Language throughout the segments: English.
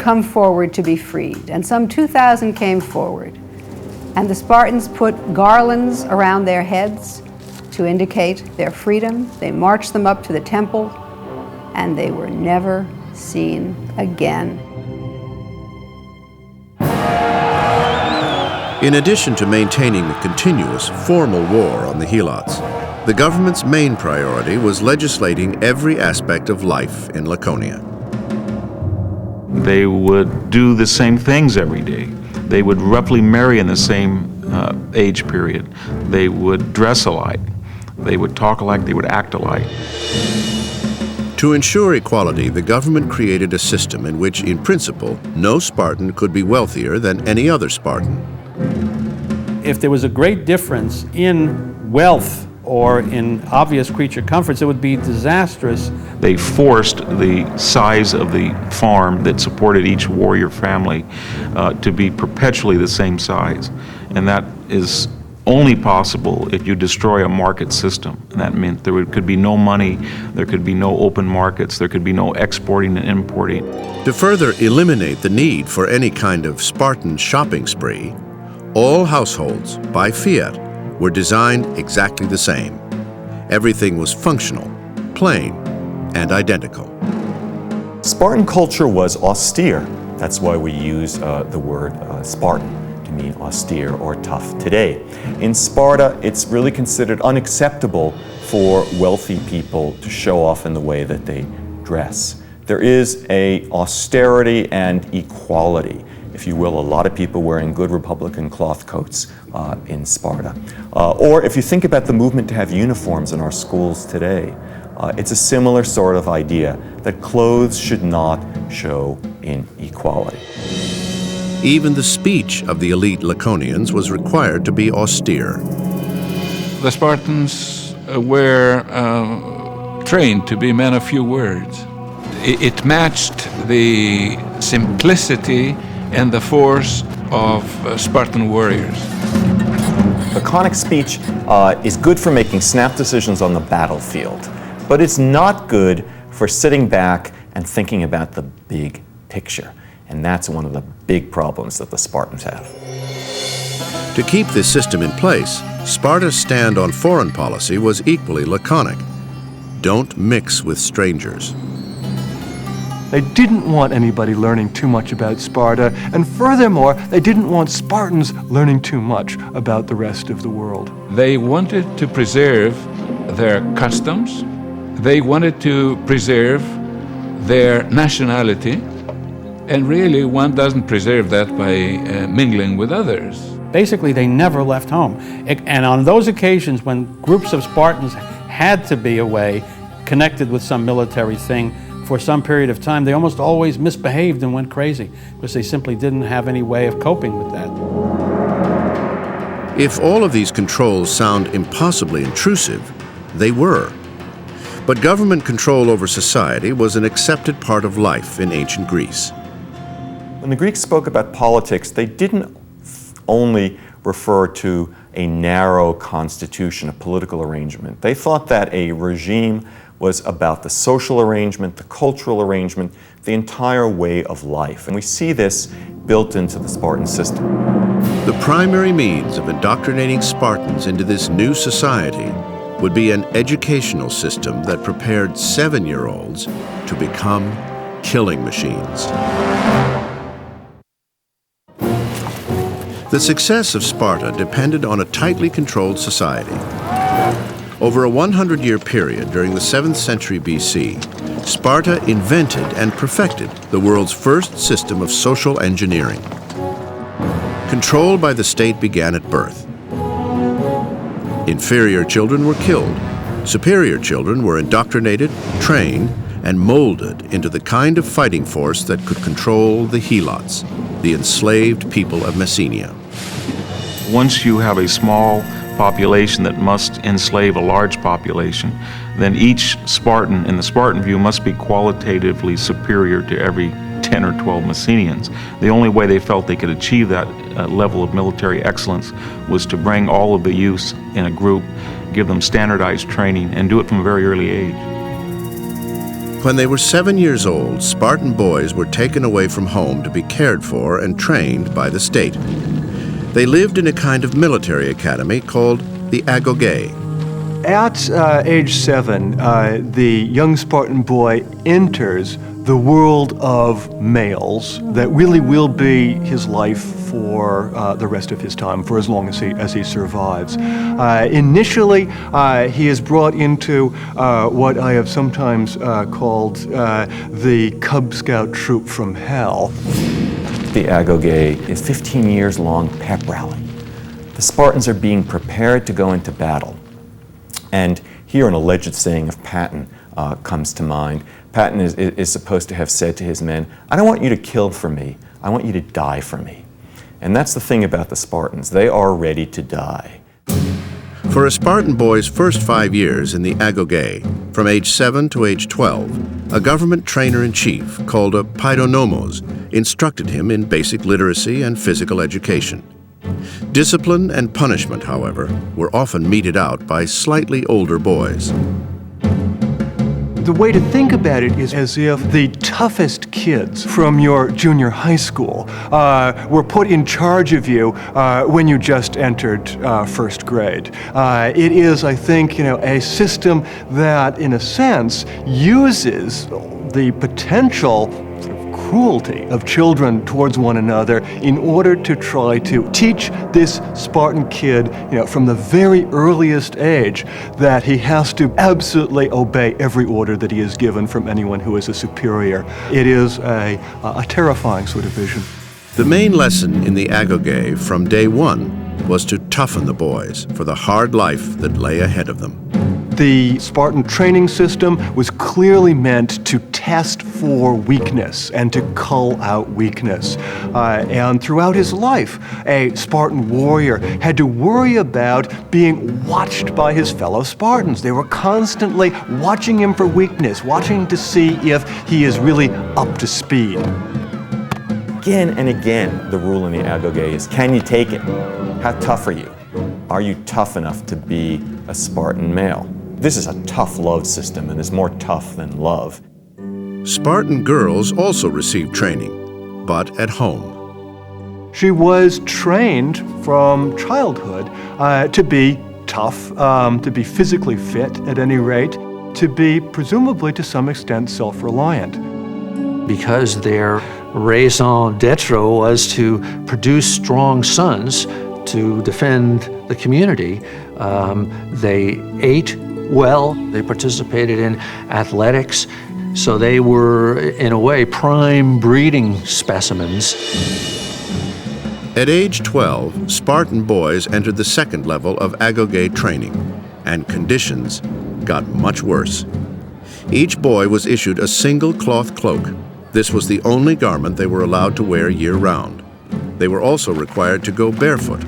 come forward to be freed. And some 2,000 came forward. And the Spartans put garlands around their heads to indicate their freedom. They marched them up to the temple, and they were never seen again. In addition to maintaining a continuous formal war on the Helots, the government's main priority was legislating every aspect of life in Laconia. They would do the same things every day. They would roughly marry in the same age period. They would dress alike. They would talk alike. They would act alike. To ensure equality, the government created a system in which, in principle, no Spartan could be wealthier than any other Spartan. If there was a great difference in wealth or in obvious creature comforts, it would be disastrous. They forced the size of the farm that supported each warrior family to be perpetually the same size. And that is only possible if you destroy a market system. And that meant there could be no money, there could be no open markets, there could be no exporting and importing. To further eliminate the need for any kind of Spartan shopping spree, all households, by fiat, were designed exactly the same. Everything was functional, plain, and identical. Spartan culture was austere. That's why we use the word Spartan to mean austere or tough today. In Sparta, it's really considered unacceptable for wealthy people to show off in the way that they dress. There is an austerity and equality. If you will, a lot of people wearing good Republican cloth coats in Sparta. Or if you think about the movement to have uniforms in our schools today, it's a similar sort of idea that clothes should not show inequality. Even the speech of the elite Laconians was required to be austere. The Spartans were trained to be men of few words. It matched the simplicity and the force of Spartan warriors. Laconic speech is good for making snap decisions on the battlefield, but it's not good for sitting back and thinking about the big picture. And that's one of the big problems that the Spartans have. To keep this system in place, Sparta's stand on foreign policy was equally laconic. Don't mix with strangers. They didn't want anybody learning too much about Sparta, and furthermore, they didn't want Spartans learning too much about the rest of the world. They wanted to preserve their customs. They wanted to preserve their nationality. And really, one doesn't preserve that by mingling with others. Basically, they never left home. And on those occasions when groups of Spartans had to be away, connected with some military thing, for some period of time, they almost always misbehaved and went crazy because they simply didn't have any way of coping with that. If all of these controls sound impossibly intrusive, they were. But government control over society was an accepted part of life in ancient Greece. When the Greeks spoke about politics, they didn't only refer to a narrow constitution, a political arrangement. They thought that a regime was about the social arrangement, the cultural arrangement, the entire way of life. And we see this built into the Spartan system. The primary means of indoctrinating Spartans into this new society would be an educational system that prepared 7-year-olds to become killing machines. The success of Sparta depended on a tightly controlled society. Over a 100-year period during the 7th century BC, Sparta invented and perfected the world's first system of social engineering. Control by the state began at birth. Inferior children were killed. Superior children were indoctrinated, trained, and molded into the kind of fighting force that could control the Helots, the enslaved people of Messenia. Once you have a small population that must enslave a large population, then each Spartan, in the Spartan view, must be qualitatively superior to every 10 or 12 Messenians. The only way they felt they could achieve that level of military excellence was to bring all of the youths in a group, give them standardized training, and do it from a very early age. When they were 7 years old, Spartan boys were taken away from home to be cared for and trained by the state. They lived in a kind of military academy called the Agogé. At age 7, the young Spartan boy enters the world of males that really will be his life for the rest of his time, for as long as he survives. Initially, he is brought into what I have sometimes called the Cub Scout troop from hell. The Agogé is 15 years long pep rally. The Spartans are being prepared to go into battle. And here an alleged saying of Patton comes to mind. Patton is supposed to have said to his men, "I don't want you to kill for me, I want you to die for me." And that's the thing about the Spartans. They are ready to die. For a Spartan boy's first 5 years in the Agogé, from age 7 to age 12, a government trainer-in-chief called a paidonomos instructed him in basic literacy and physical education. Discipline and punishment, however, were often meted out by slightly older boys. The way to think about it is as if the toughest kids from your junior high school were put in charge of you when you just entered first grade. It is, I think, a system that, in a sense, uses the potential cruelty of children towards one another in order to try to teach this Spartan kid, from the very earliest age, that he has to absolutely obey every order that he is given from anyone who is a superior. It is a terrifying sort of vision. The main lesson in the Agogé from day one was to toughen the boys for the hard life that lay ahead of them. The Spartan training system was clearly meant to test for weakness and to cull out weakness. And throughout his life, a Spartan warrior had to worry about being watched by his fellow Spartans. They were constantly watching him for weakness, watching to see if he is really up to speed. Again and again, the rule in the Agogé is, can you take it? How tough are you? Are you tough enough to be a Spartan male? This is a tough love system, and is more tough than love. Spartan girls also received training, but at home. She was trained from childhood to be tough, to be physically fit at any rate, to be presumably to some extent self-reliant. Because their raison d'etre was to produce strong sons to defend the community, they ate well, they participated in athletics, so they were, in a way, prime breeding specimens. At age 12, Spartan boys entered the second level of Agogé training, and conditions got much worse. Each boy was issued a single cloth cloak. This was the only garment they were allowed to wear year-round. They were also required to go barefoot,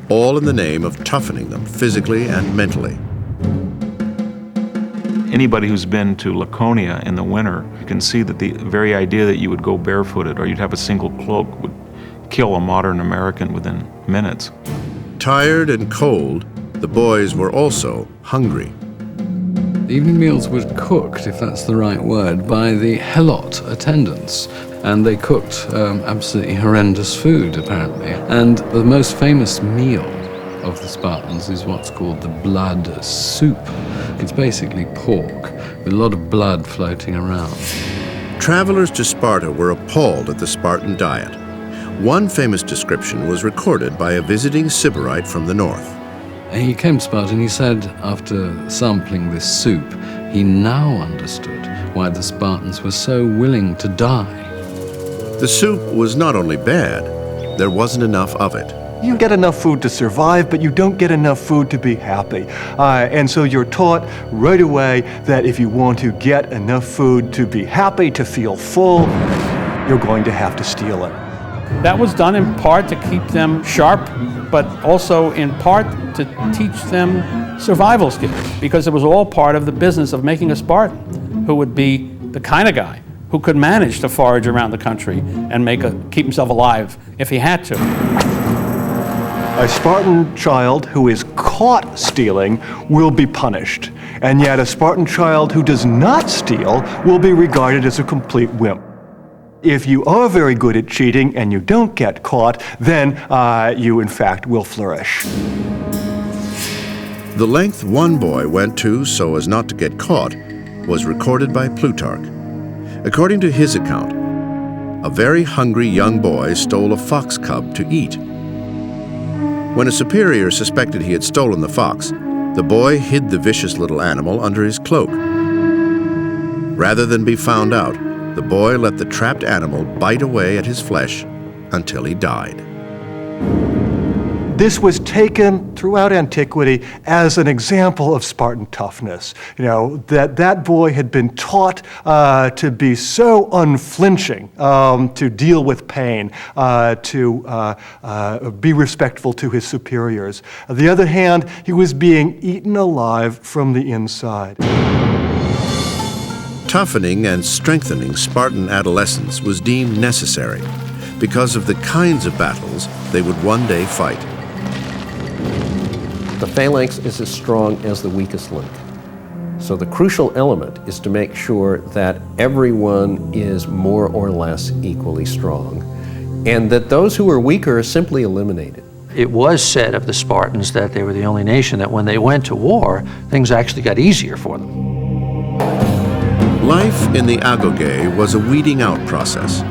all in the name of toughening them physically and mentally. Anybody who's been to Laconia in the winter, you can see that the very idea that you would go barefooted or you'd have a single cloak would kill a modern American within minutes. Tired and cold, the boys were also hungry. The evening meals were cooked, if that's the right word, by the helot attendants. And they cooked absolutely horrendous food, apparently. And the most famous meal of the Spartans is what's called the blood soup. It's basically pork with a lot of blood floating around. Travelers to Sparta were appalled at the Spartan diet. One famous description was recorded by a visiting Sybarite from the north. He came to Sparta and he said, after sampling this soup, he now understood why the Spartans were so willing to die. The soup was not only bad, there wasn't enough of it. You get enough food to survive, but you don't get enough food to be happy. And so you're taught right away that if you want to get enough food to be happy, to feel full, you're going to have to steal it. That was done in part to keep them sharp, but also in part to teach them survival skills, because it was all part of the business of making a Spartan who would be the kind of guy who could manage to forage around the country and keep himself alive if he had to. A Spartan child who is caught stealing will be punished, and yet a Spartan child who does not steal will be regarded as a complete wimp. If you are very good at cheating and you don't get caught, then you in fact will flourish. The length one boy went to so as not to get caught was recorded by Plutarch. According to his account, a very hungry young boy stole a fox cub to eat. When a superior suspected he had stolen the fox, the boy hid the vicious little animal under his cloak. Rather than be found out, the boy let the trapped animal bite away at his flesh until he died. This was taken throughout antiquity as an example of Spartan toughness. You know, that boy had been taught to be so unflinching, to deal with pain, to be respectful to his superiors. On the other hand, he was being eaten alive from the inside. Toughening and strengthening Spartan adolescents was deemed necessary because of the kinds of battles they would one day fight. The phalanx is as strong as the weakest link. So the crucial element is to make sure that everyone is more or less equally strong, and that those who are weaker are simply eliminated. It was said of the Spartans that they were the only nation that when they went to war, things actually got easier for them. Life in the agoge was a weeding out process.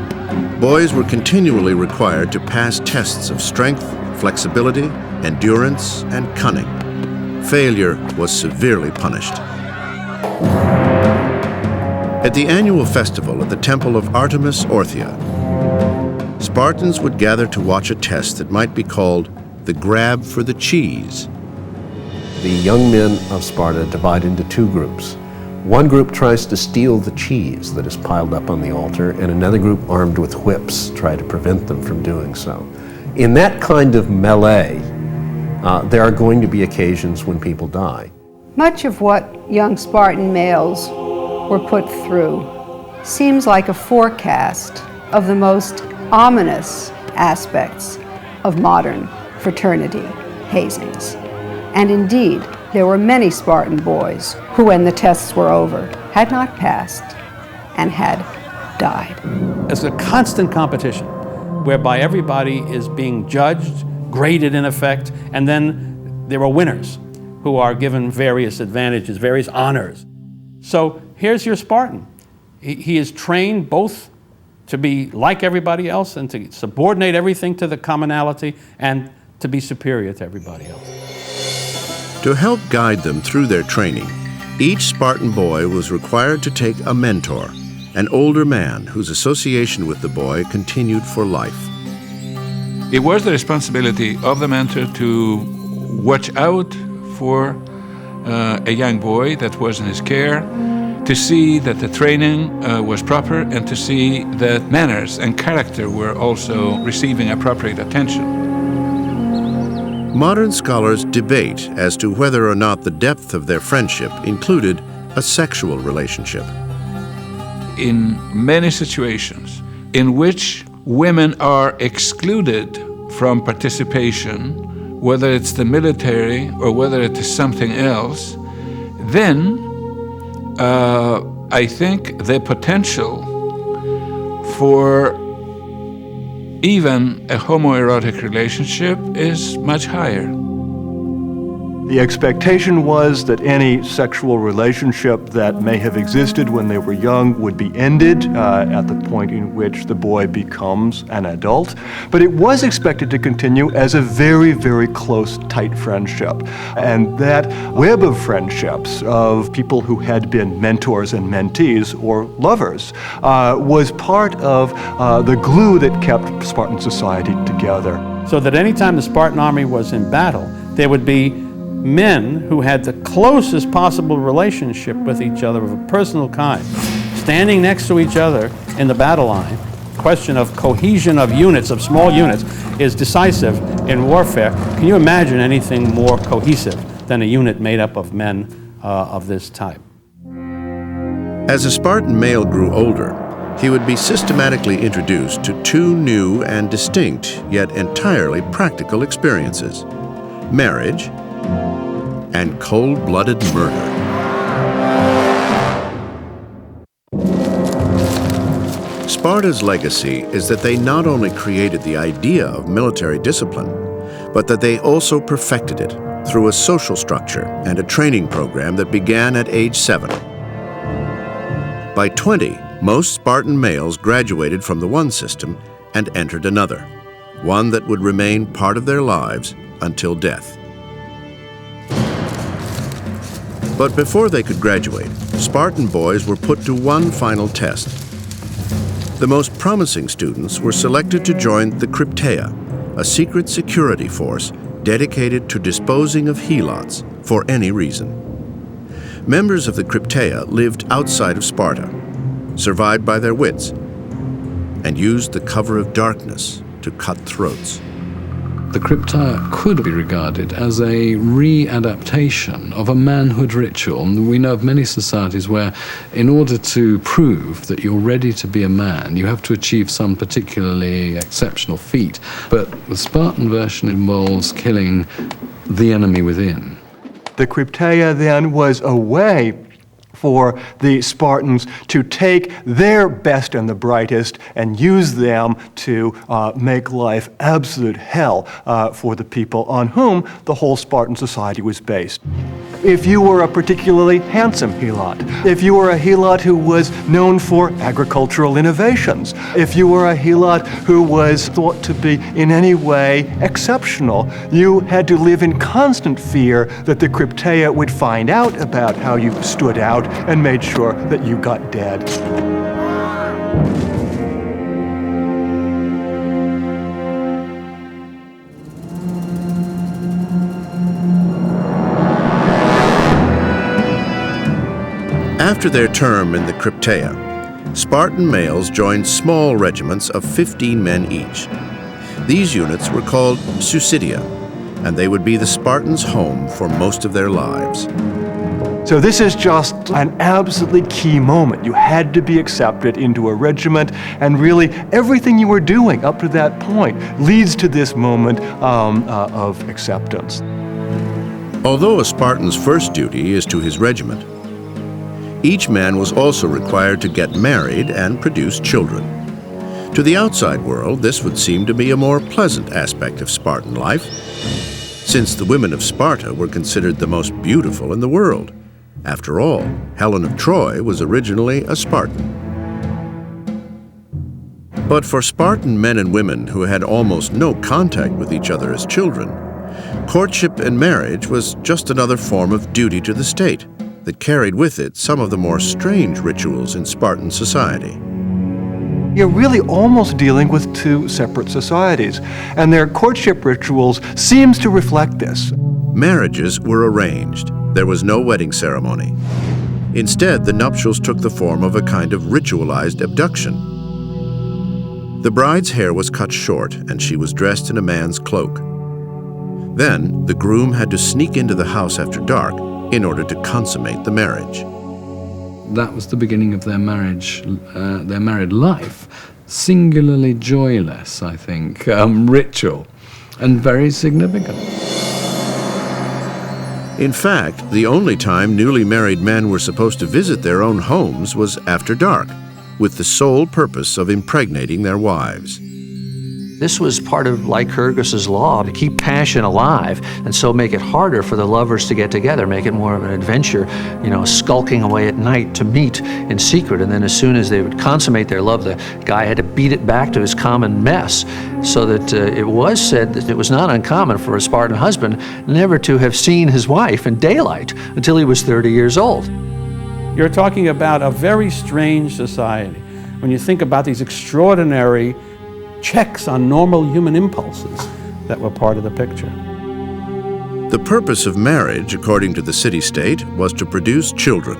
Boys were continually required to pass tests of strength, flexibility, endurance, and cunning. Failure was severely punished. At the annual festival at the temple of Artemis Orthia, Spartans would gather to watch a test that might be called the grab for the cheese. The young men of Sparta divide into two groups. One group tries to steal the cheese that is piled up on the altar, and another group armed with whips try to prevent them from doing so. In that kind of melee, there are going to be occasions when people die. Much of what young Spartan males were put through seems like a forecast of the most ominous aspects of modern fraternity hazings. And indeed, there were many Spartan boys who, when the tests were over, had not passed and had died. It's a constant competition whereby everybody is being judged, graded in effect, and then there are winners who are given various advantages, various honors. So here's your Spartan. He is trained both to be like everybody else and to subordinate everything to the commonality and to be superior to everybody else. To help guide them through their training, each Spartan boy was required to take a mentor, an older man whose association with the boy continued for life. It was the responsibility of the mentor to watch out for a young boy that was in his care, to see that the training was proper, and to see that manners and character were also receiving appropriate attention. Modern scholars debate as to whether or not the depth of their friendship included a sexual relationship. In many situations in which women are excluded from participation, whether it's the military or whether it is something else, then I think the potential for even a homoerotic relationship is much higher. The expectation was that any sexual relationship that may have existed when they were young would be ended at the point in which the boy becomes an adult. But it was expected to continue as a very, very close, tight friendship. And that web of friendships of people who had been mentors and mentees or lovers was part of the glue that kept Spartan society together. So that any time the Spartan army was in battle, there would be men who had the closest possible relationship with each other of a personal kind, standing next to each other in the battle line. Question of cohesion of units, of small units, is decisive in warfare. Can you imagine anything more cohesive than a unit made up of men of this type? As a Spartan male grew older, he would be systematically introduced to two new and distinct, yet entirely practical experiences: marriage and cold-blooded murder. Sparta's legacy is that they not only created the idea of military discipline, but that they also perfected it through a social structure and a training program that began at age 7. By 20, most Spartan males graduated from the one system and entered another, one that would remain part of their lives until death. But before they could graduate, Spartan boys were put to one final test. The most promising students were selected to join the Krypteia, a secret security force dedicated to disposing of helots for any reason. Members of the Krypteia lived outside of Sparta, survived by their wits, and used the cover of darkness to cut throats. The Krypteia could be regarded as a readaptation of a manhood ritual. And we know of many societies where, in order to prove that you're ready to be a man, you have to achieve some particularly exceptional feat. But the Spartan version involves killing the enemy within. The Krypteia then was a way for the Spartans to take their best and the brightest and use them to make life absolute hell for the people on whom the whole Spartan society was based. If you were a particularly handsome helot, if you were a helot who was known for agricultural innovations, if you were a helot who was thought to be in any way exceptional, you had to live in constant fear that the Krypteia would find out about how you stood out and made sure that you got dead. After their term in the Krypteia, Spartan males joined small regiments of 15 men each. These units were called Susidia, and they would be the Spartans' home for most of their lives. So this is just an absolutely key moment. You had to be accepted into a regiment, and really everything you were doing up to that point leads to this moment of acceptance. Although a Spartan's first duty is to his regiment, each man was also required to get married and produce children. To the outside world, this would seem to be a more pleasant aspect of Spartan life, since the women of Sparta were considered the most beautiful in the world. After all, Helen of Troy was originally a Spartan. But for Spartan men and women who had almost no contact with each other as children, courtship and marriage was just another form of duty to the state that carried with it some of the more strange rituals in Spartan society. You're really almost dealing with two separate societies, and their courtship rituals seems to reflect this. Marriages were arranged. There was no wedding ceremony. Instead, the nuptials took the form of a kind of ritualized abduction. The bride's hair was cut short, and she was dressed in a man's cloak. Then, the groom had to sneak into the house after dark in order to consummate the marriage. That was the beginning of their marriage, their married life. Singularly joyless, I think, ritual, and very significant. In fact, the only time newly married men were supposed to visit their own homes was after dark, with the sole purpose of impregnating their wives. This was part of Lycurgus's law, to keep passion alive, and so make it harder for the lovers to get together, make it more of an adventure, skulking away at night to meet in secret. And then as soon as they would consummate their love, the guy had to beat it back to his common mess, so that it was said that it was not uncommon for a Spartan husband never to have seen his wife in daylight until he was 30 years old. You're talking about a very strange society. When you think about these extraordinary checks on normal human impulses that were part of the picture. The purpose of marriage, according to the city-state, was to produce children,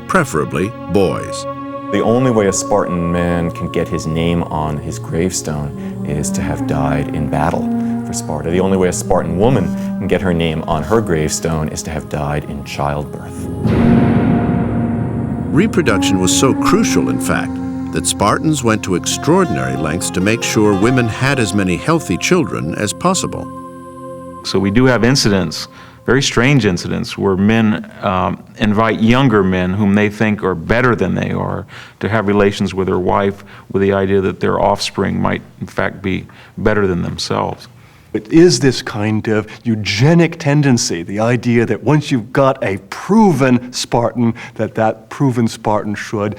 preferably boys. The only way a Spartan man can get his name on his gravestone is to have died in battle for Sparta. The only way a Spartan woman can get her name on her gravestone is to have died in childbirth. Reproduction was so crucial, in fact, that Spartans went to extraordinary lengths to make sure women had as many healthy children as possible. So we do have incidents, very strange incidents, where men invite younger men whom they think are better than they are to have relations with their wife with the idea that their offspring might in fact be better than themselves. It is this kind of eugenic tendency, the idea that once you've got a proven Spartan, that proven Spartan should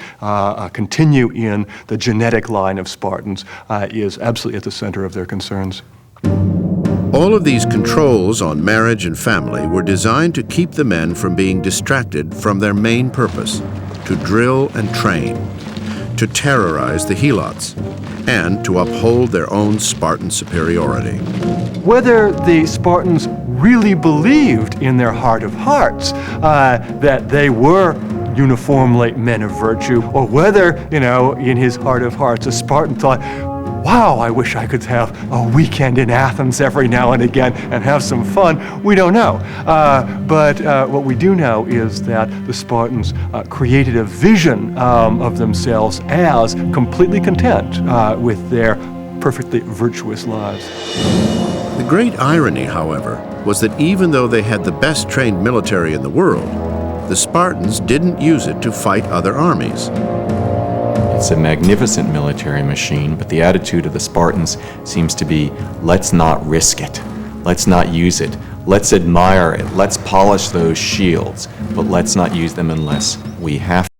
continue in the genetic line of Spartans, is absolutely at the center of their concerns. All of these controls on marriage and family were designed to keep the men from being distracted from their main purpose, to drill and train, to terrorize the helots, and to uphold their own Spartan superiority. Whether the Spartans really believed in their heart of hearts that they were uniformly men of virtue, or whether, in his heart of hearts, a Spartan thought, wow, I wish I could have a weekend in Athens every now and again and have some fun. We don't know. But what we do know is that the Spartans created a vision of themselves as completely content with their perfectly virtuous lives. The great irony, however, was that even though they had the best trained military in the world, the Spartans didn't use it to fight other armies. It's a magnificent military machine, but the attitude of the Spartans seems to be, let's not risk it. Let's not use it. Let's admire it. Let's polish those shields, but let's not use them unless we have to.